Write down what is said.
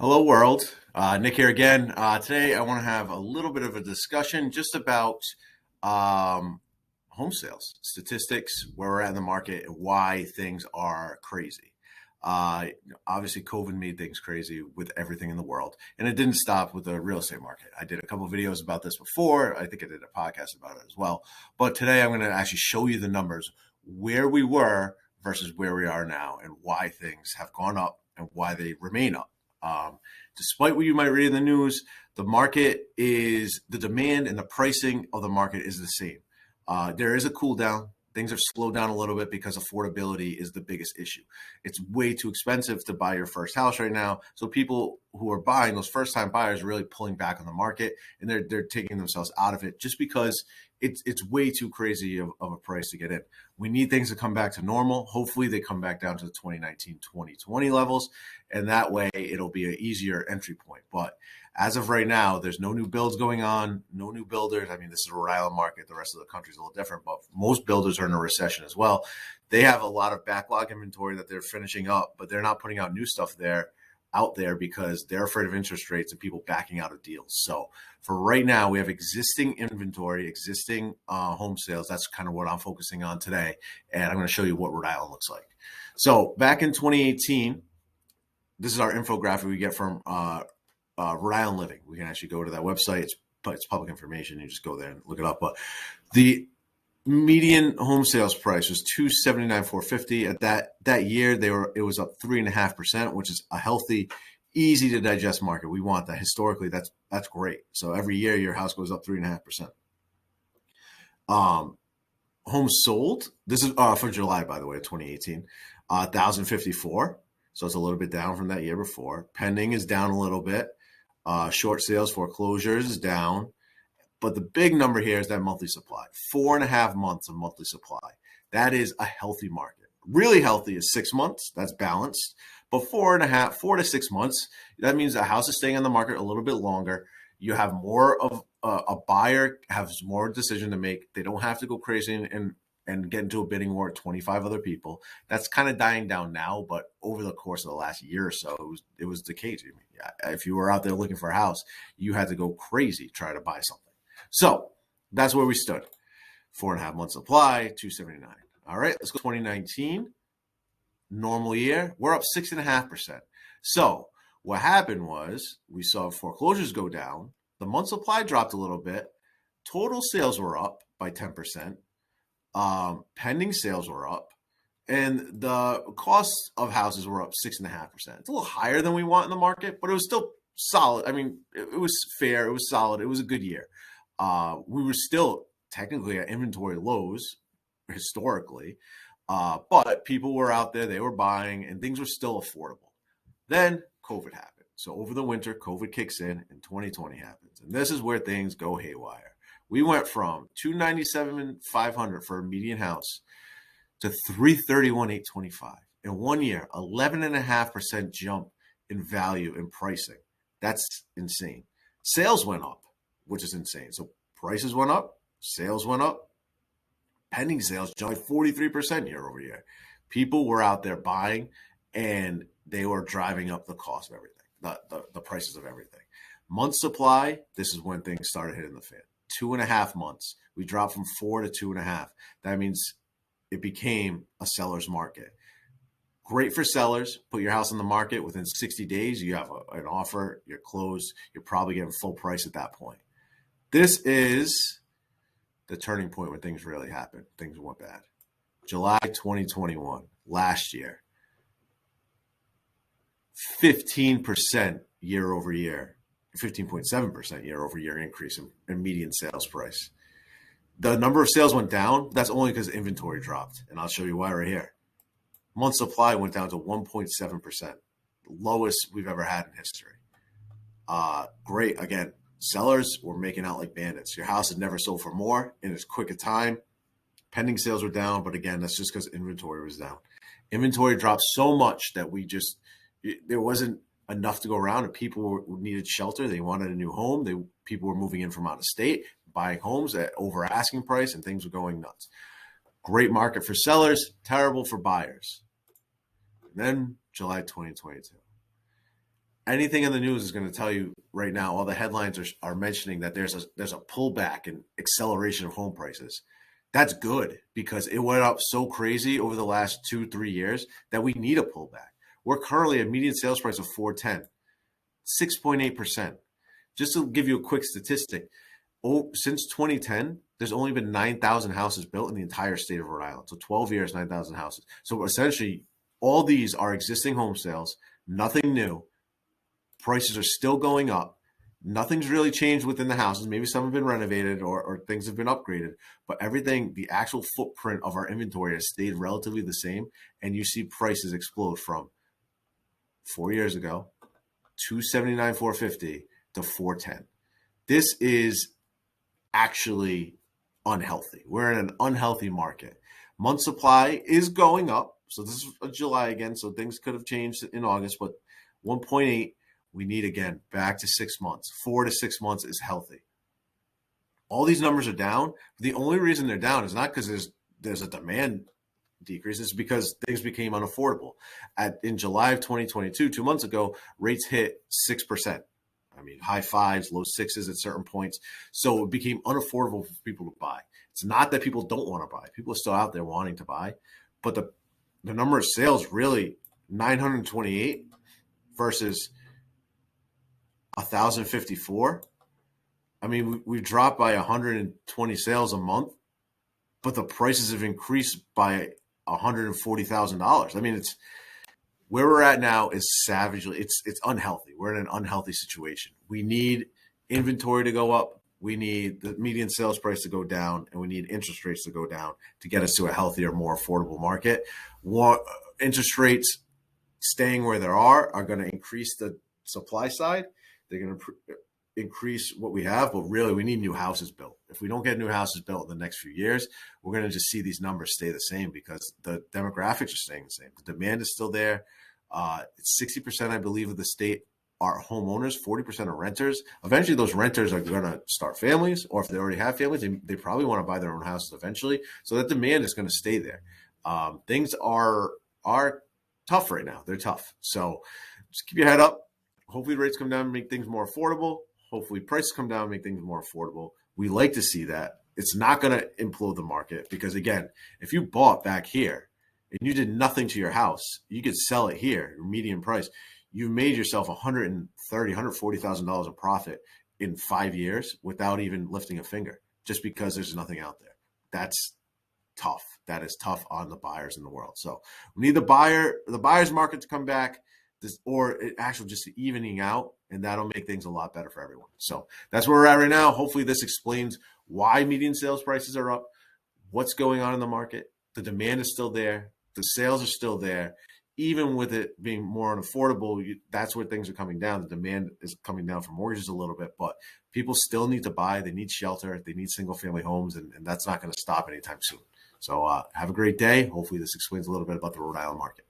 Hello, world. Nick here again. Today, I want to have a little bit of a discussion just about um, home sales statistics, where we're at in the market, and why things are crazy. Obviously, COVID made things crazy with everything in the world, and it didn't stop with the real estate market. I did a couple of videos about this before. I think I did a podcast about it as well. But today, I'm going to actually show you the numbers, where we were versus where we are now, and why things have gone up and why they remain up. Despite what you might read in the news, the demand and the pricing of the market is the same. There is a cool down. Things have slowed down a little bit because affordability is the biggest issue. It's way too expensive to buy your first house right now. So people who are buying, those first time buyers, are really pulling back on the market, and they're taking themselves out of it just because it's way too crazy of a price to get in. We need things to come back to normal. Hopefully they come back down to the 2019, 2020 levels, and that way it'll be an easier entry point. But as of right now, there's no new builds going on, no new builders. I mean, this is a Rhode Island market. The rest of the country is a little different, but most builders are in a recession as well. They have a lot of backlog inventory that they're finishing up, but they're not putting out new stuff out there because they're afraid of interest rates and people backing out of deals. So for right now, we have existing inventory, existing home sales. That's kind of what I'm focusing on today. And I'm going to show you what Rhode Island looks like. So back in 2018, this is our infographic we get from Rhode Island Living. We can actually go to that website. It's public information. You just go there and look it up. But the median home sales price was $279,450. At that year, it was up 3.5%, which is a healthy, easy to digest market. We want that. Historically, that's great. So every year your house goes up 3.5%. Homes sold. This is for July, by the way, 2018. 1,054. So it's a little bit down from that year before. Pending is down a little bit. Short sales, foreclosures is down. But the big number here is that monthly supply, 4.5 months of monthly supply. That is a healthy market. Really healthy is 6 months. That's balanced. But 4 to 6 months, that means the house is staying on the market a little bit longer. You have more of a buyer has more decision to make. They don't have to go crazy and get into a bidding war with 25 other people. That's kind of dying down now, but over the course of the last year or so, it was the case. I mean, if you were out there looking for a house, you had to go crazy trying to buy something. So that's where we stood. 4.5 months supply, 279. All right, let's go 2019. Normal year, we're up 6.5%. So what happened was we saw foreclosures go down. The month supply dropped a little bit. Total sales were up by 10%. Pending sales were up. And the cost of houses were up 6.5%. It's a little higher than we want in the market, but it was still solid. I mean, it was fair. It was solid. It was a good year. We were still technically at inventory lows historically, but people were out there, they were buying, and things were still affordable. Then COVID happened. So over the winter, COVID kicks in and 2020 happens. And this is where things go haywire. We went from $297,500 for a median house to $331,825 in 1 year, 11.5% jump in value and pricing. That's insane. Sales went up, which is insane. So prices went up, sales went up, pending sales jumped 43% year over year. People were out there buying, and they were driving up the cost of everything, the prices of everything. Month supply, this is when things started hitting the fan. 2.5 months. We dropped from 4 to 2.5. That means it became a seller's market. Great for sellers. Put your house on the market. Within 60 days, you have an offer, you're closed, you're probably getting full price at that point. This is the turning point where things really happened. Things went bad. July 2021, last year, 15% year over year, 15.7% year over year increase in median sales price. The number of sales went down. That's only because inventory dropped. And I'll show you why right here. Month supply went down to 1.7%, lowest we've ever had in history. Great. Again, sellers were making out like bandits. Your house had never sold for more in as quick a time. Pending sales were down, but again, that's just because inventory was down. Inventory dropped so much that there wasn't enough to go around, and people needed shelter. They wanted a new home. People were moving in from out of state, buying homes at over asking price, and things were going nuts. Great market for sellers, terrible for buyers. And then July 2022. anything in the news is going to tell you right now. All the headlines are mentioning that there's a pullback and acceleration of home prices. That's good because it went up so crazy over the last 2-3 years that we need a pullback. We're currently at median sales price of 410, 6.8%. Just to give you a quick statistic, since 2010, there's only been 9,000 houses built in the entire state of Rhode Island. So 12 years, 9,000 houses. So essentially, all these are existing home sales, nothing new. Prices are still going up. Nothing's really changed within the houses. Maybe some have been renovated or things have been upgraded, but everything, the actual footprint of our inventory has stayed relatively the same. And you see prices explode from 4 years ago, 279, 450 to 410. This is actually unhealthy. We're in an unhealthy market. Month supply is going up. So this is July again. So things could have changed in August, but 1.8. We need, again, back to 6 months. 4 to 6 months is healthy. All these numbers are down. The only reason they're down is not because there's a demand decrease. It's because things became unaffordable. In July of 2022, 2 months ago, rates hit 6%. I mean, high fives, low sixes at certain points. So it became unaffordable for people to buy. It's not that people don't want to buy. People are still out there wanting to buy. But the number of sales really, 928 versus 1,054. I mean, we've dropped by 120 sales a month, but the prices have increased by $140,000. I mean, it's where we're at now is savagely. It's unhealthy. We're in an unhealthy situation. We need inventory to go up. We need the median sales price to go down, and we need interest rates to go down to get us to a healthier, more affordable market. Interest rates staying where they are going to increase the supply side. They're going to increase what we have, but really we need new houses built. If we don't get new houses built in the next few years, we're going to just see these numbers stay the same because the demographics are staying the same. The demand is still there. It's 60%, I believe, of the state are homeowners, 40% are renters. Eventually, those renters are going to start families, or if they already have families, they probably want to buy their own houses eventually. So that demand is going to stay there. Things are tough right now. They're tough. So just keep your head up. Hopefully rates come down and make things more affordable. Hopefully prices come down and make things more affordable. We like to see that. It's not going to implode the market because, again, if you bought back here and you did nothing to your house, you could sell it here, your median price. You made yourself $130,000, $140,000 in profit in 5 years without even lifting a finger, just because there's nothing out there. That's tough. That is tough on the buyers in the world. So we need the buyer's market to come back. Or it actually just evening out, and that'll make things a lot better for everyone. So that's where we're at right now. Hopefully this explains why median sales prices are up, what's going on in the market. The demand is still there. The sales are still there. Even with it being more unaffordable, that's where things are coming down. The demand is coming down for mortgages a little bit, but people still need to buy. They need shelter. They need single-family homes, and that's not going to stop anytime soon. So have a great day. Hopefully this explains a little bit about the Rhode Island market.